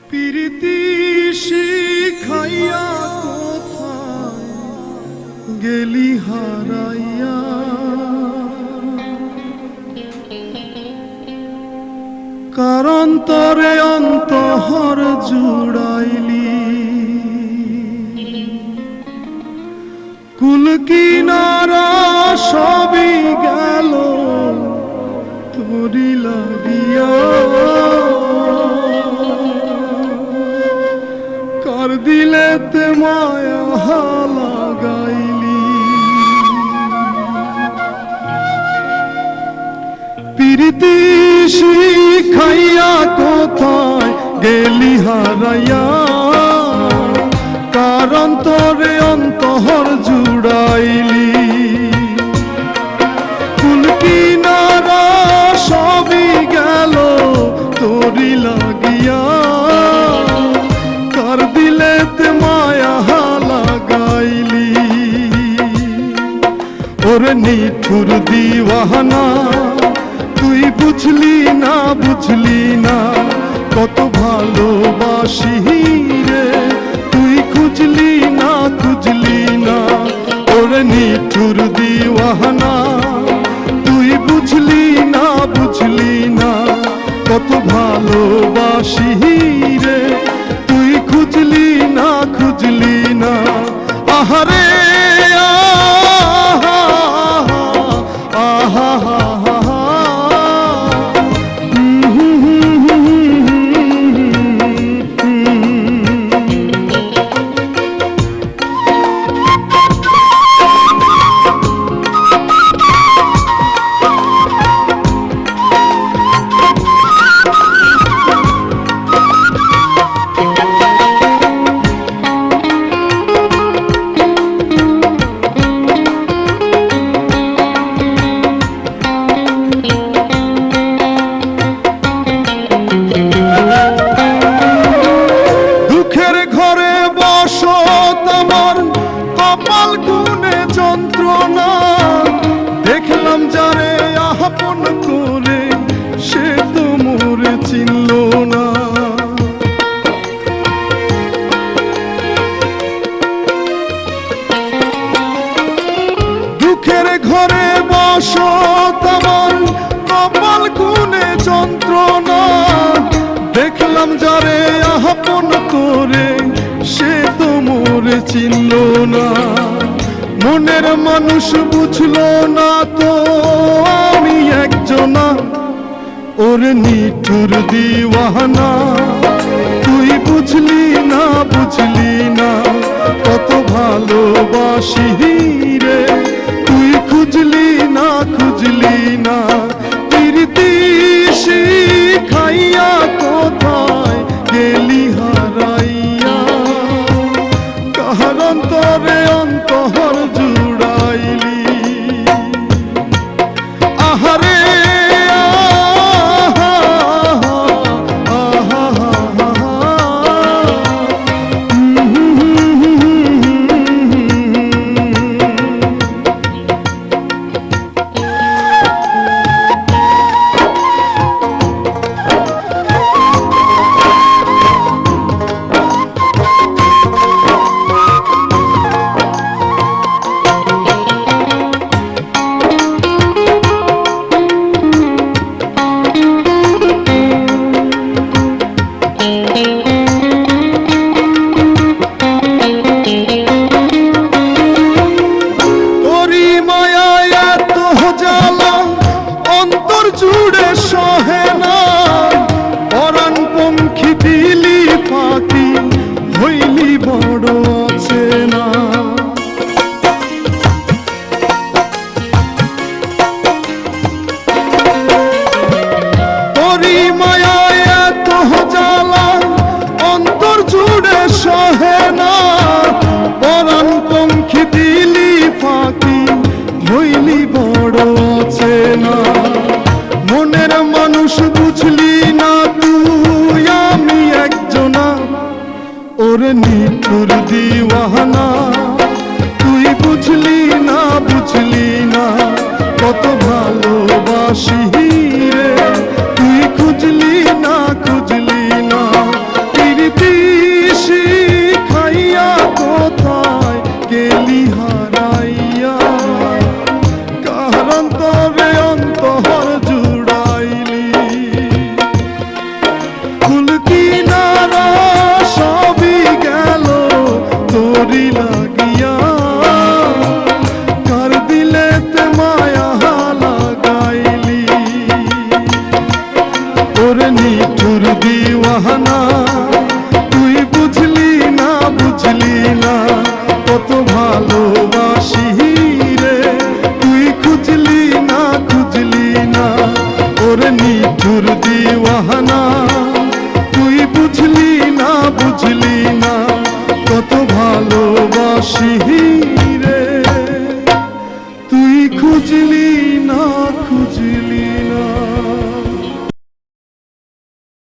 প্রীতি শিখাইয়া কোথায় গেলি হারাইয়া, কারণ তরে অন্তহর জুড়াইলি। কুল কিনারা সবই গেল তোরি লাগিয়া, কার দিলেতে মায়া লাগাইলি। প্রীতি শিখাইয়া কোথায় গেলি হারাইয়া, কারণ তোরে অন্তহর জুড়াইলি। কুল কিনারা সবই গেল তোরি লাগিয়া, কার দিলেতে মায়া লাগাইলি। ওরে নিঠুর দিওয়ানা তুই বুঝলি না, বুঝলি না কত ভালোবাসি রে, তুই খুঁজলি না, খুঁজলি না। ওরে নিঠুর দিওয়ানা তুই বুঝলি না, বুঝলি না কত ভালোবাসি রে, তুই খুঁজলি না, খুঁজলি না। আহারে আহা আহা কপাল গুনে যন্ত্রণা, দেখলাম যারে আপন করে সে তো মোরে চিনল না। দুঃখের ঘরে বসত আমার কপাল গুনে যন্ত্রণা, দেখলাম যারে আপন করে সে তো মোরে চিনল না। মনের মানুষ বুঝলো না তো আমি একজনা, ওরে নিঠুর দিওয়ানা তুই বুঝলি না, বুঝলি না কত ভালোবাসি রে, তুই খুঁজলি না, খুঁজলি না। প্রীতি শিখাইয়া কোথায় গেলি হারাইয়া, কার অন্তরে অন্তহর জুড়াইলি। আহারে জুড়ে সহে না, পরাণ পঙ্খী দিলি ফাঁকি হইলি বড় আছে না। তোরি মায়ায় এত জ্বালা অন্তর জুড়ে সহে না, পরাণ পঙ্খী দিলি ফাঁকি হইলি বড় আছে না। মনের মানুষ বুঝলি না তুই আমি একজনা, ওরে নিঠুর দিওয়ানা তুই বুঝলি না, বুঝলি না কত ভালোবাসি রে, তুই খুঁজলি না, খুঁজলি নিঠুর দিওয়ানা, তুই বুঝলি না কত ভালোবাসি রে, তুই খুঁজলি না ওরে নিঠুর দিওয়ানা, তুই বুঝলি না কত ভালোবাসি।